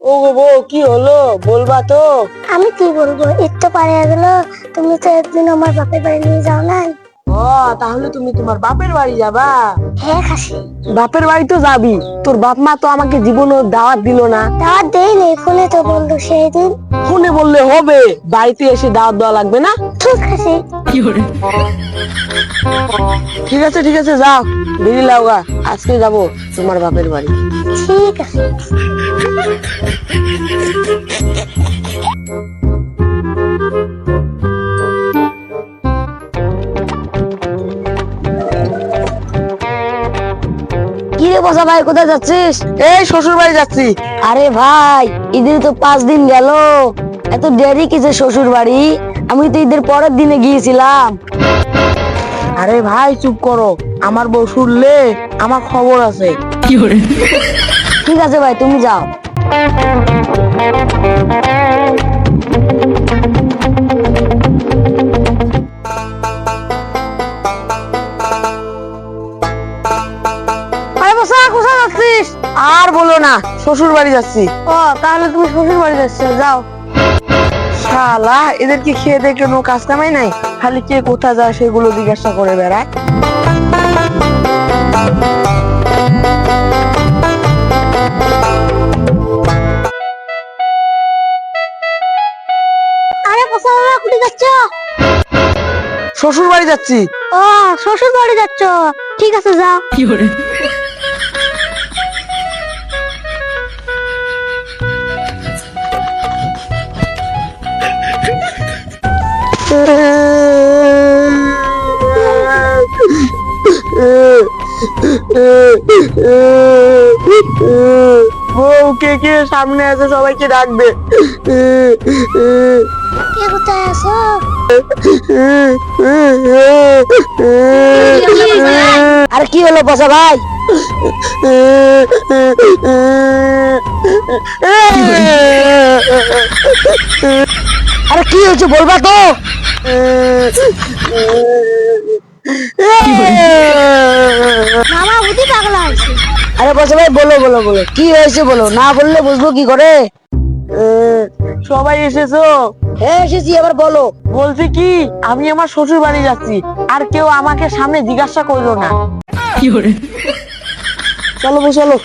ও গো বউ, কি হলো বলবা তো? আমি কি বলবো, ঈদ তো পার হয়ে গেল, তুমি তো একদিন আমার বাপের বাড়ি নিয়ে যাও নাই। ও, তাহলে তুমি তোমার বাপের বাড়ি যাবা? হ্যাঁ খাসি, বাপের বাড়ি তো যাবি, তোর বাপ মা তো আমাকে জীবনে দাওয়াত দিল না। দাওয়াত দেই নেই, ফোনে তো বললো সেই দিন। ফোনে বললে হবে, বাড়িতে এসে দাওয়াত দেওয়া লাগবে না? ঠিক আছে। ঠিক আছে ঠিক আছে, যাও বেরিয়ে লাওগা, আজকে যাবো তোমার বাপের বাড়ি। ঠিক আছে। কি রে বসা ভাই, কোথায় যাচ্ছিস? এই শ্বশুর বাড়ি যাচ্ছি। আরে ভাই, ঈদের তো 5 দিন গেল, এত দেরি কিসে শ্বশুর বাড়ি? আমি তো ঈদের পরের দিনে গিয়েছিলাম। আরে ভাই চুপ করো, আমার বউ শুনলে আমার খবর আছে। ঠিক আছে ভাই, তুমি যাও। আরে বসা, কোথায় যাচ্ছিস? আর বলো না, শ্বশুর বাড়ি যাচ্ছি। ও, তাহলে তুমি শ্বশুর বাড়ি যাচ্ছ, যাও। শালা, এদের কি খেয়ে দেয়ে কোনো কাজ কামাই নাই? খালি কে কোথায় যায় সেগুলো জিজ্ঞাসা করে বেড়ায়। আরে বসা, কোথায় যাচ্ছ? শ্বশুর বাড়ি যাচ্ছি। ও, শ্বশুর বাড়ি যাচ্ছ, ঠিক আছে যাও। বউ কে কে সামনে আছে, সবাইকে ডাকবে। কে কোথায় আছো? আরে কি হলো বসা ভাই? আরে কি হয়েছে বলবা তো? মামা বুঝি পাগলা আছে। আরে বসা ভাই, বলো বলো বলো, কি হয়েছে বলো, না বললে বুঝবো কি করে? সবাই এসেছো? হ্যাঁ এসেছি, এবার বলো। বলছি কি, আমি আমার শ্বশুর বাড়ি যাচ্ছি, আর কেউ আমাকে সামনে জিজ্ঞাসা করলো না। চলো বউ, চলো।